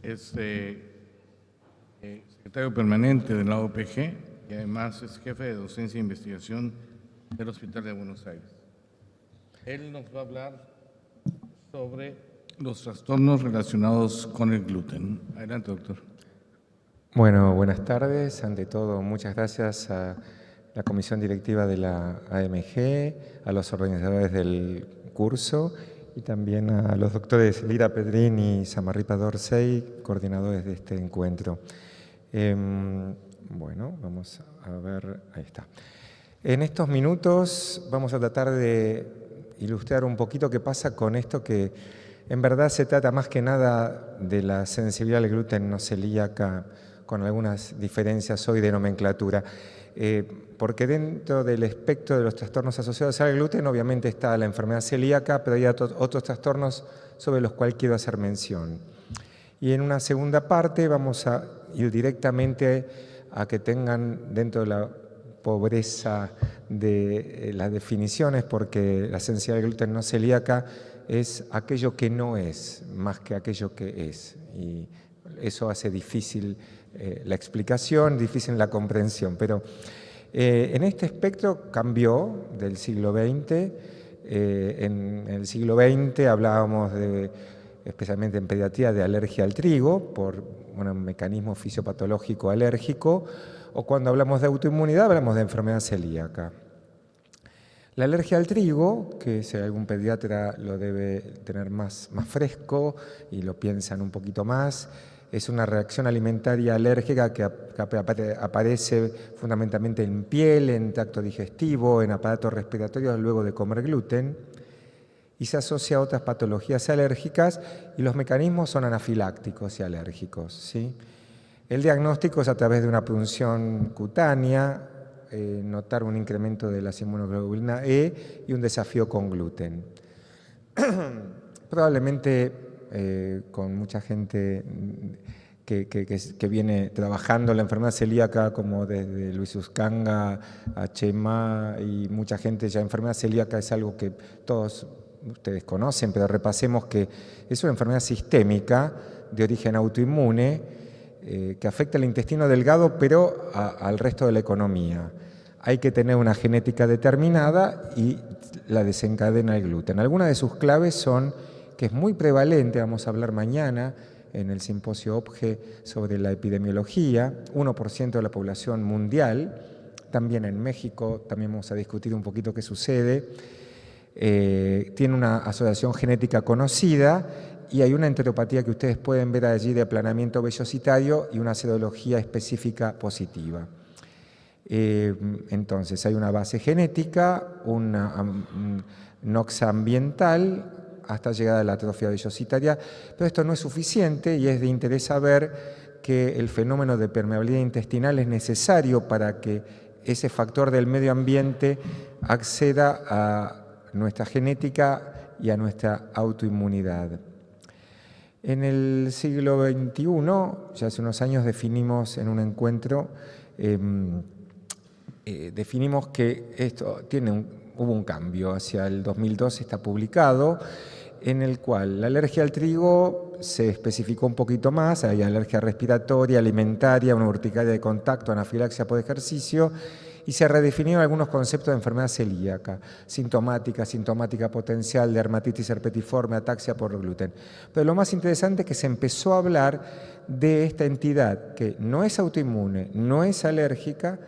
es secretario permanente de la OPG y además es jefe de docencia e investigación del Hospital de Buenos Aires. Él nos va a hablar sobre los trastornos relacionados con el gluten. Adelante, doctor. Bueno, buenas tardes. Ante todo, muchas gracias a la comisión directiva de la AMG, a los organizadores del curso y también a los doctores Lira Pedrín y Samarripa Dorsey, coordinadores de este encuentro. Bueno, vamos a ver, ahí está. En estos minutos vamos a tratar de ilustrar un poquito qué pasa con esto que en verdad se trata más que nada de la sensibilidad al gluten no celíaca, con algunas diferencias hoy de nomenclatura, porque dentro del espectro de los trastornos asociados al gluten obviamente está la enfermedad celíaca, pero hay otros trastornos sobre los cuales quiero hacer mención. Y en una segunda parte vamos a ir directamente a que tengan dentro de la pobreza de las definiciones, porque la sensibilidad al gluten no celíaca es aquello que no es, más que aquello que es. Y eso hace difícil la explicación, difícil la comprensión. Pero en este espectro cambió del siglo XX. En el siglo XX hablábamos especialmente en pediatría, de alergia al trigo, por un mecanismo fisiopatológico alérgico, o cuando hablamos de autoinmunidad hablamos de enfermedad celíaca. La alergia al trigo, que si algún pediatra lo debe tener más fresco y lo piensan un poquito más, es una reacción alimentaria alérgica que aparece fundamentalmente en piel, en tracto digestivo, en aparatos respiratorios luego de comer gluten, y se asocia a otras patologías alérgicas, y los mecanismos son anafilácticos y alérgicos, ¿sí? El diagnóstico es a través de una punción cutánea, notar un incremento de la inmunoglobulina E y un desafío con gluten. Probablemente con mucha gente que viene trabajando la enfermedad celíaca, como desde Luis Uscanga a Chema y mucha gente, ya enfermedad celíaca es algo que todos ustedes conocen, pero repasemos que es una enfermedad sistémica de origen autoinmune, que afecta al intestino delgado, pero al resto de la economía. Hay que tener una genética determinada y la desencadena el gluten. Algunas de sus claves son que es muy prevalente, vamos a hablar mañana en el simposio OPGE sobre la epidemiología, 1% de la población mundial, también en México, también vamos a discutir un poquito qué sucede. Tiene una asociación genética conocida y hay una enteropatía que ustedes pueden ver allí de aplanamiento vellositario y una serología específica positiva. Entonces hay una base genética, una noxa ambiental hasta llegar a la atrofia vellositaria, pero esto no es suficiente y es de interés saber que el fenómeno de permeabilidad intestinal es necesario para que ese factor del medio ambiente acceda a nuestra genética y a nuestra autoinmunidad. En el siglo XXI, ya hace unos años, definimos en un encuentro, definimos que esto hubo un cambio. Hacia el 2012 está publicado, en el cual la alergia al trigo se especificó un poquito más. Hay alergia respiratoria, alimentaria, una urticaria de contacto, anafilaxia por ejercicio, y se redefinieron algunos conceptos de enfermedad celíaca, sintomática potencial, dermatitis herpetiforme, ataxia por gluten. Pero lo más interesante es que se empezó a hablar de esta entidad que no es autoinmune, no es alérgica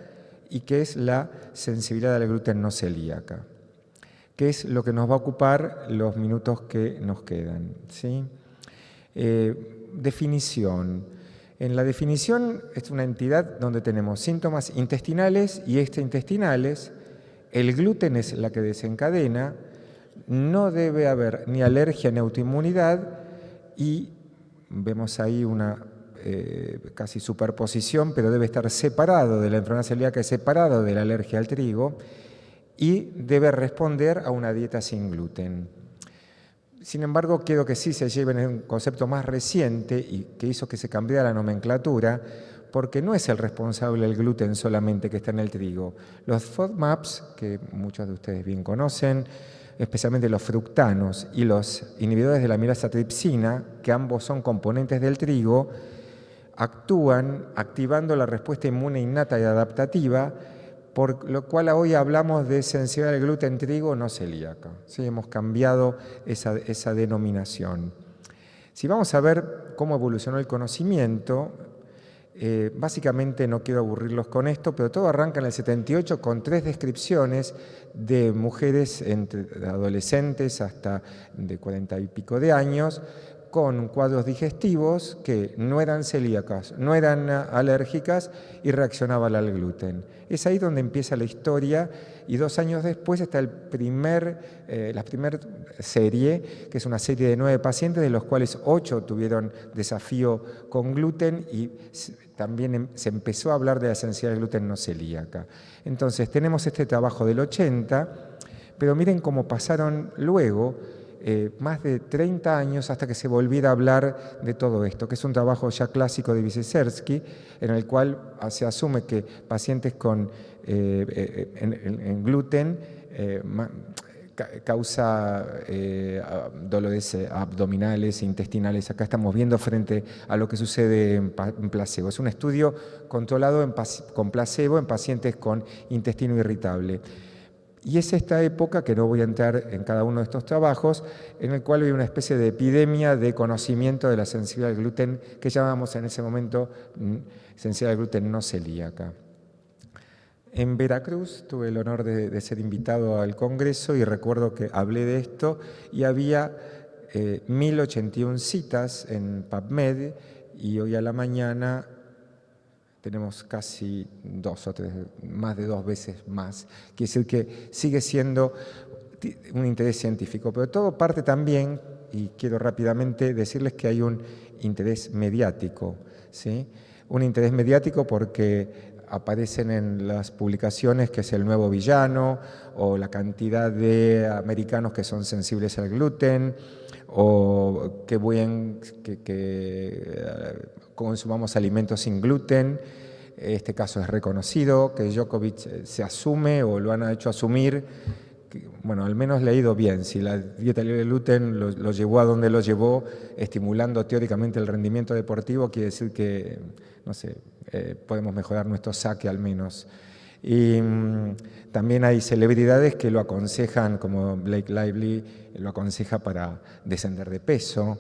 y que es la sensibilidad al gluten no celíaca, que es lo que nos va a ocupar los minutos que nos quedan, ¿sí? Definición. En la definición es una entidad donde tenemos síntomas intestinales y extraintestinales. El gluten es la que desencadena, no debe haber ni alergia ni autoinmunidad y vemos ahí una casi superposición, pero debe estar separado de la enfermedad celíaca, separado de la alergia al trigo y debe responder a una dieta sin gluten. Sin embargo, quiero que sí se lleven un concepto más reciente y que hizo que se cambiara la nomenclatura, porque no es el responsable el gluten solamente que está en el trigo. Los FODMAPs, que muchos de ustedes bien conocen, especialmente los fructanos y los inhibidores de la mirasa tripsina, que ambos son componentes del trigo, actúan activando la respuesta inmune innata y adaptativa, por lo cual hoy hablamos de sensibilidad al gluten trigo no celíaca. ¿Sí? Hemos cambiado esa denominación. Si vamos a ver cómo evolucionó el conocimiento, básicamente no quiero aburrirlos con esto, pero todo arranca en el 78 con 3 descripciones de mujeres entre adolescentes hasta de 40 y pico de años, con cuadros digestivos que no eran celíacas, no eran alérgicas y reaccionaban al gluten. Es ahí donde empieza la historia y 2 años después está la primera serie, que es una serie de 9 pacientes, de los cuales 8 tuvieron desafío con gluten y también se empezó a hablar de la sensibilidad al gluten no celíaca. Entonces tenemos este trabajo del 80, pero miren cómo pasaron luego más de 30 años hasta que se volviera a hablar de todo esto, que es un trabajo ya clásico de Wyszynski, en el cual se asume que pacientes con en gluten causa dolores abdominales, intestinales. Acá estamos viendo frente a lo que sucede en placebo. Es un estudio controlado con placebo en pacientes con intestino irritable. Y es esta época, que no voy a entrar en cada uno de estos trabajos, en el cual hay una especie de epidemia de conocimiento de la sensibilidad al gluten, que llamamos en ese momento sensibilidad al gluten no celíaca. En Veracruz tuve el honor de ser invitado al congreso y recuerdo que hablé de esto y había 1081 citas en PubMed y hoy a la mañana tenemos casi 2 o 3, más de 2 veces más. Quiere decir que sigue siendo un interés científico, pero todo parte también, y quiero rápidamente decirles que hay un interés mediático, ¿sí? Un interés mediático porque aparecen en las publicaciones que es el nuevo villano, o la cantidad de americanos que son sensibles al gluten, o qué bien que consumamos alimentos sin gluten. Este caso es reconocido, que Djokovic se asume o lo han hecho asumir. Bueno, al menos le ha ido bien. Si la dieta libre de gluten lo llevó a donde lo llevó, estimulando teóricamente el rendimiento deportivo, quiere decir que, no sé, podemos mejorar nuestro saque al menos. Y también hay celebridades que lo aconsejan, como Blake Lively, lo aconseja para descender de peso.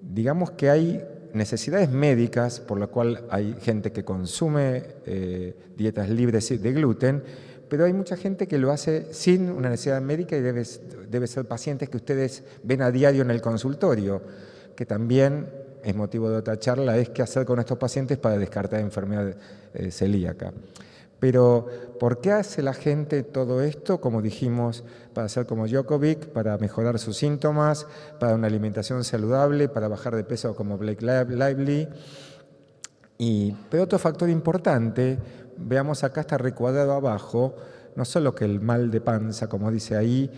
Digamos que hay necesidades médicas, por lo cual hay gente que consume dietas libres de gluten, pero hay mucha gente que lo hace sin una necesidad médica y debe ser pacientes que ustedes ven a diario en el consultorio, que también es motivo de otra charla, es qué hacer con estos pacientes para descartar enfermedad celíaca. Pero, ¿por qué hace la gente todo esto? Como dijimos, para ser como Djokovic, para mejorar sus síntomas, para una alimentación saludable, para bajar de peso como Blake Lively. Pero otro factor importante, veamos acá está recuadrado abajo, no solo que el mal de panza, como dice ahí,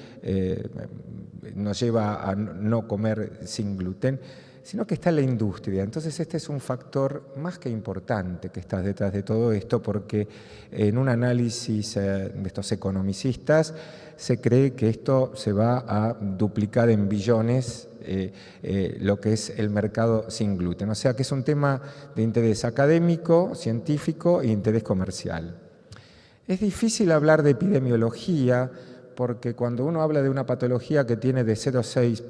nos lleva a no comer sin gluten, sino que está la industria. Entonces este es un factor más que importante que está detrás de todo esto, porque en un análisis de estos economicistas se cree que esto se va a duplicar en billones lo que es el mercado sin gluten. O sea que es un tema de interés académico, científico e interés comercial. Es difícil hablar de epidemiología porque cuando uno habla de una patología que tiene de 0,6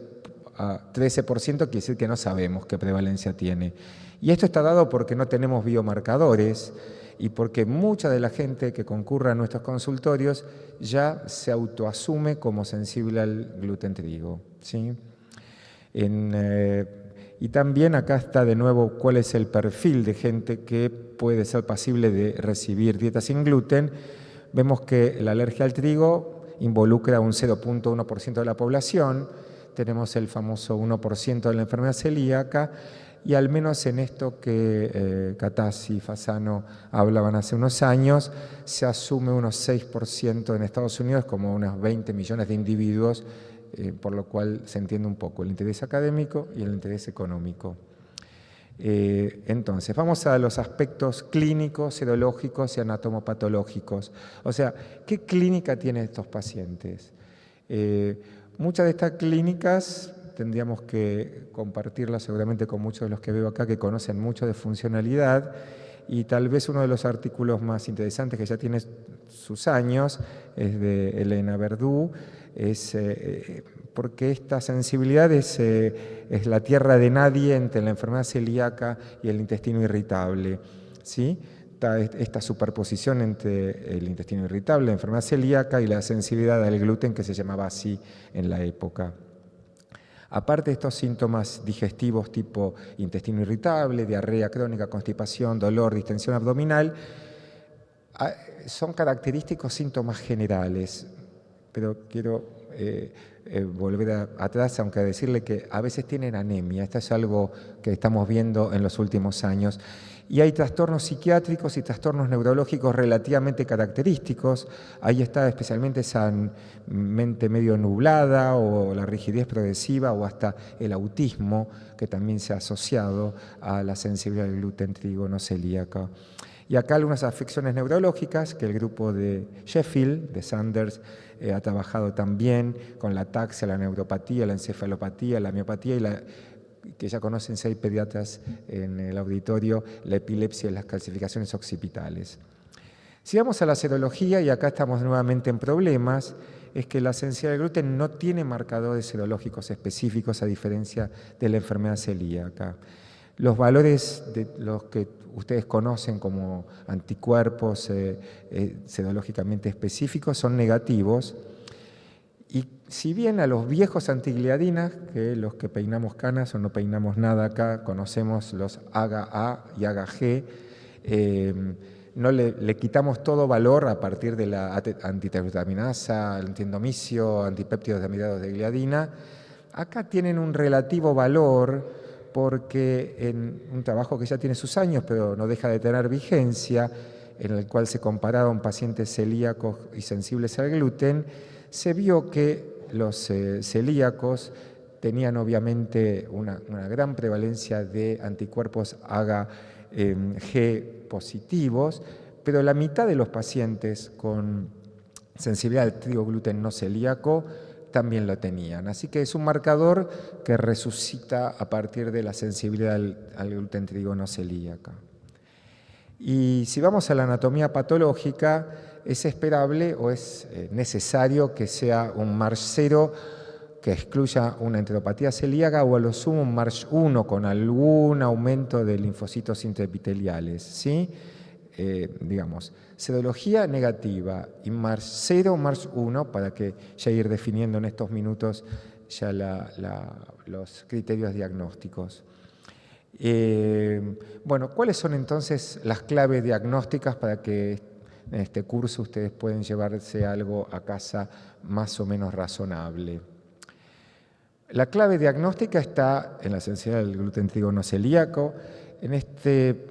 a 13%, quiere decir que no sabemos qué prevalencia tiene. Y esto está dado porque no tenemos biomarcadores y porque mucha de la gente que concurre a nuestros consultorios ya se autoasume como sensible al gluten trigo, ¿sí? Y también acá está de nuevo cuál es el perfil de gente que puede ser pasible de recibir dieta sin gluten. Vemos que la alergia al trigo involucra un 0,1% de la población. Tenemos el famoso 1% de la enfermedad celíaca y al menos en esto que Catassi y Fasano hablaban hace unos años, se asume unos 6% en Estados Unidos, como unos 20 millones de individuos, por lo cual se entiende un poco el interés académico y el interés económico. Entonces, vamos a los aspectos clínicos, serológicos y anatomopatológicos. O sea, ¿qué clínica tienen estos pacientes? Muchas de estas clínicas tendríamos que compartirlas seguramente con muchos de los que veo acá que conocen mucho de funcionalidad, y tal vez uno de los artículos más interesantes que ya tiene sus años es de Elena Verdú, porque esta sensibilidad es la tierra de nadie entre la enfermedad celíaca y el intestino irritable, ¿sí? Esta superposición entre el intestino irritable, la enfermedad celíaca y la sensibilidad al gluten, que se llamaba así en la época. Aparte de estos síntomas digestivos tipo intestino irritable, diarrea crónica, constipación, dolor, distensión abdominal, son característicos síntomas generales, pero quiero volver atrás, aunque decirle que a veces tienen anemia. Esto es algo que estamos viendo en los últimos años. Y hay trastornos psiquiátricos y trastornos neurológicos relativamente característicos. Ahí está especialmente esa mente medio nublada o la rigidez progresiva o hasta el autismo, que también se ha asociado a la sensibilidad al gluten, trigo, no celíaca. Y acá algunas afecciones neurológicas que el grupo de Sheffield, de Sanders, ha trabajado también con la ataxia, la neuropatía, la encefalopatía, la miopatía y que ya conocen 6 pediatras en el auditorio, la epilepsia y las calcificaciones occipitales. Si vamos a la serología, y acá estamos nuevamente en problemas, es que la sensibilidad al gluten no tiene marcadores serológicos específicos a diferencia de la enfermedad celíaca. Los valores de los que ustedes conocen como anticuerpos serológicamente específicos son negativos. Y si bien a los viejos antigliadinas, que los que peinamos canas o no peinamos nada acá, conocemos los AGA-A y AGA-G, no le quitamos todo valor a partir de la antiterutaminasa, antiendomicio, antipéptidos de amidados de gliadina, acá tienen un relativo valor porque en un trabajo que ya tiene sus años, pero no deja de tener vigencia, en el cual se compararon pacientes celíacos y sensibles al gluten, se vio que los celíacos tenían obviamente una gran prevalencia de anticuerpos AGA-G positivos, pero la mitad de los pacientes con sensibilidad al trigo gluten no celíaco también lo tenían. Así que es un marcador que resucita a partir de la sensibilidad al gluten trigo no celíaca. Y si vamos a la anatomía patológica, es esperable o es necesario que sea un MARSH 0 que excluya una enteropatía celíaca o a lo sumo un MARSH 1 con algún aumento de linfocitos intraepiteliales, ¿sí? Digamos, serología negativa y MARSH 0, MARSH 1, para que ya ir definiendo en estos minutos ya los criterios diagnósticos. Bueno, ¿cuáles son entonces las claves diagnósticas para que en este curso ustedes pueden llevarse algo a casa más o menos razonable? La clave diagnóstica está en la sensibilidad del gluten trigo no celíaco, en este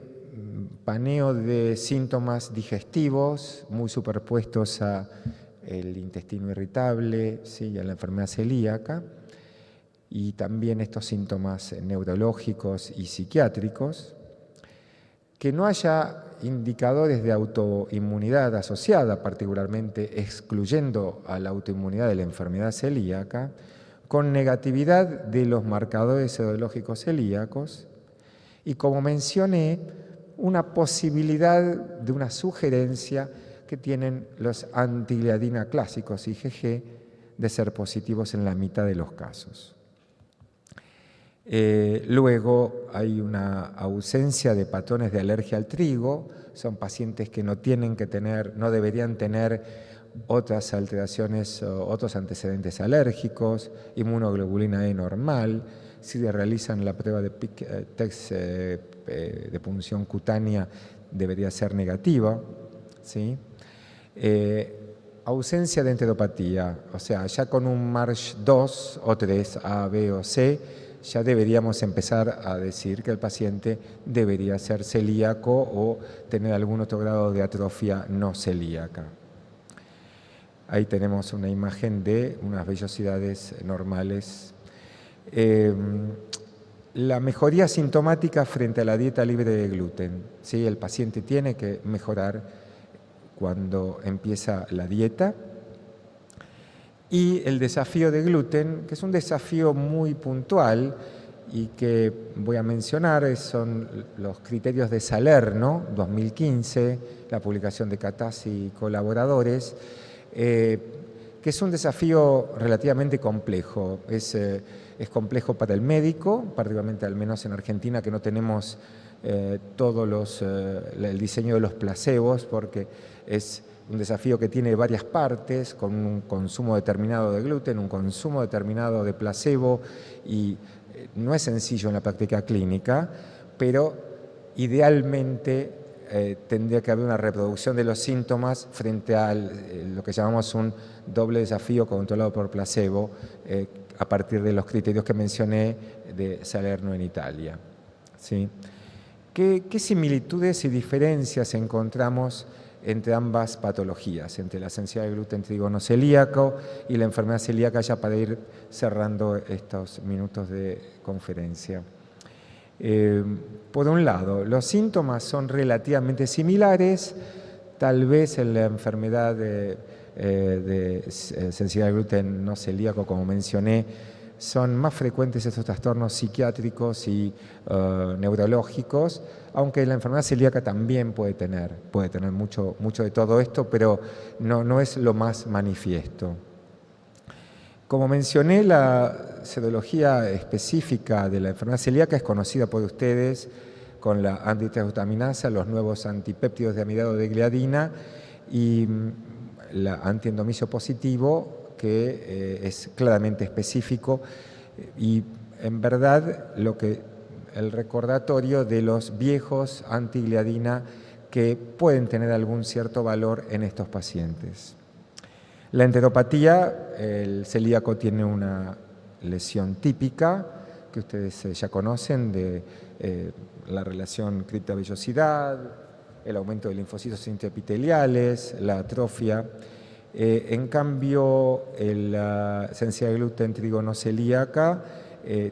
paneo de síntomas digestivos muy superpuestos a el intestino irritable, ¿sí? Y a la enfermedad celíaca, y también estos síntomas neurológicos y psiquiátricos, que no haya indicadores de autoinmunidad asociada, particularmente excluyendo a la autoinmunidad de la enfermedad celíaca, con negatividad de los marcadores serológicos celíacos y, como mencioné, una posibilidad de una sugerencia que tienen los antigliadina clásicos IgG de ser positivos en la mitad de los casos. Luego hay una ausencia de patrones de alergia al trigo, son pacientes que no deberían tener otras alteraciones o otros antecedentes alérgicos, inmunoglobulina E normal, si le realizan la prueba de test de punción cutánea debería ser negativa, ¿sí? Ausencia de enteropatía, o sea, ya con un MARSH 2 o 3, A, B o C, ya deberíamos empezar a decir que el paciente debería ser celíaco o tener algún otro grado de atrofia no celíaca. Ahí tenemos una imagen de unas vellosidades normales. La mejoría sintomática frente a la dieta libre de gluten, ¿sí? El paciente tiene que mejorar cuando empieza la dieta. y el desafío de gluten, que es un desafío muy puntual y que voy a mencionar, son los criterios de Salerno, 2015, la publicación de Catasi y colaboradores, que es un desafío relativamente complejo. Es complejo para el médico, particularmente al menos en Argentina, que no tenemos el diseño de los placebos, porque es un desafío que tiene varias partes, con un consumo determinado de gluten, un consumo determinado de placebo, y no es sencillo en la práctica clínica, pero idealmente tendría que haber una reproducción de los síntomas frente a lo que llamamos un doble desafío controlado por placebo, a partir de los criterios que mencioné de Salerno en Italia. ¿Sí? ¿Qué similitudes y diferencias encontramos entre ambas patologías, entre la sensibilidad al gluten trígono celíaco y la enfermedad celíaca, ya para ir cerrando estos minutos de conferencia? Por un lado, los síntomas son relativamente similares, tal vez en la enfermedad de sensibilidad al gluten no celíaco, como mencioné, son más frecuentes estos trastornos psiquiátricos y neurológicos, aunque la enfermedad celíaca también puede tener mucho de todo esto, pero no es lo más manifiesto. Como mencioné, la serología específica de la enfermedad celíaca es conocida por ustedes con la antitransglutaminasa, los nuevos antipéptidos de amido de gliadina y la antiendomisio positivo, que es claramente específico, y en verdad el recordatorio de los viejos antigliadina que pueden tener algún cierto valor en estos pacientes. La enteropatía, el celíaco tiene una lesión típica que ustedes ya conocen de la relación criptovellosidad, el aumento de linfocitos intraepiteliales, la atrofia. En cambio, la sensibilidad al gluten trígono celíaca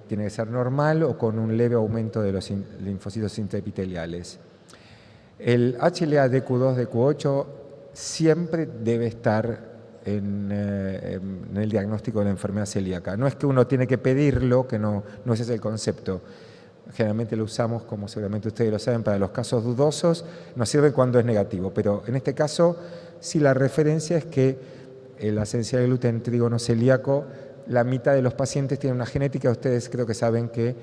tiene que ser normal o con un leve aumento de los linfocitos intraepiteliales. El HLA-DQ2-DQ8 siempre debe estar en el diagnóstico de la enfermedad celíaca. No es que uno tiene que pedirlo, que no ese es el concepto. Generalmente lo usamos, como seguramente ustedes lo saben, para los casos dudosos, nos sirve cuando es negativo, pero en este caso sí la referencia es que la sensibilidad al gluten trígono celíaco, la mitad de los pacientes tienen una genética. Ustedes creo que saben que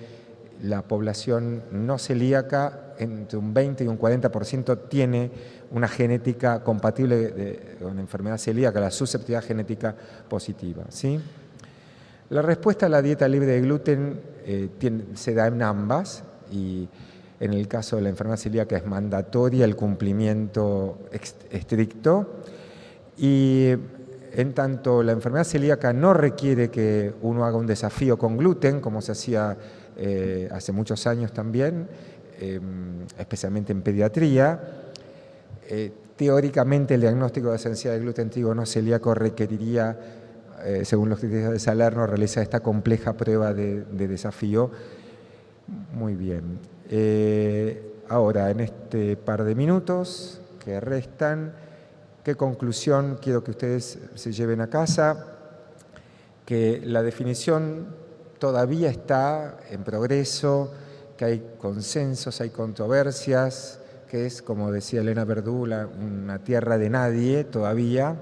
la población no celíaca, entre un 20 y un 40% tiene una genética compatible con la enfermedad celíaca, la susceptibilidad genética positiva, ¿sí? La respuesta a la dieta libre de gluten se da en ambas, y en el caso de la enfermedad celíaca es mandatoria el cumplimiento estricto, y en tanto la enfermedad celíaca no requiere que uno haga un desafío con gluten, como se hacía hace muchos años también, especialmente en pediatría. Teóricamente el diagnóstico de sensibilidad al gluten trígono celíaco requeriría, según los criterios de Salerno, realizar esta compleja prueba de desafío. Muy bien. Ahora, en este par de minutos que restan, ¿qué conclusión quiero que ustedes se lleven a casa? Que la definición todavía está en progreso, que hay consensos, hay controversias, que es, como decía Elena Verdú, una tierra de nadie todavía,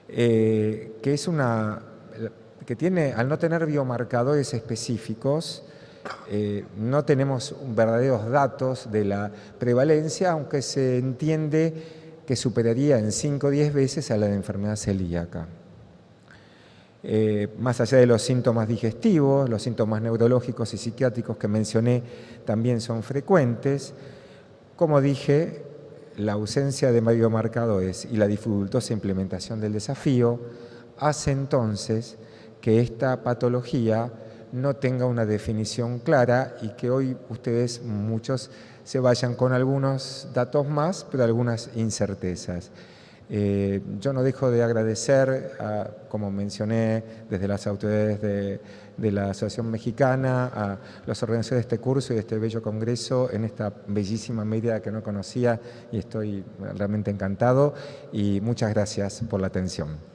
que tiene, al no tener biomarcadores específicos, no tenemos verdaderos datos de la prevalencia, aunque se entiende que superaría en 5 o 10 veces a la de enfermedad celíaca. Más allá de los síntomas digestivos, los síntomas neurológicos y psiquiátricos que mencioné también son frecuentes. Como dije, la ausencia de biomarcadores y la dificultosa implementación del desafío hace entonces que esta patología no tenga una definición clara y que hoy ustedes, muchos, se vayan con algunos datos más, pero algunas incertezas. Yo no dejo de agradecer, como mencioné, desde las autoridades de la Asociación Mexicana, a los organizadores de este curso y de este bello congreso, en esta bellísima media que no conocía, y estoy realmente encantado, y muchas gracias por la atención.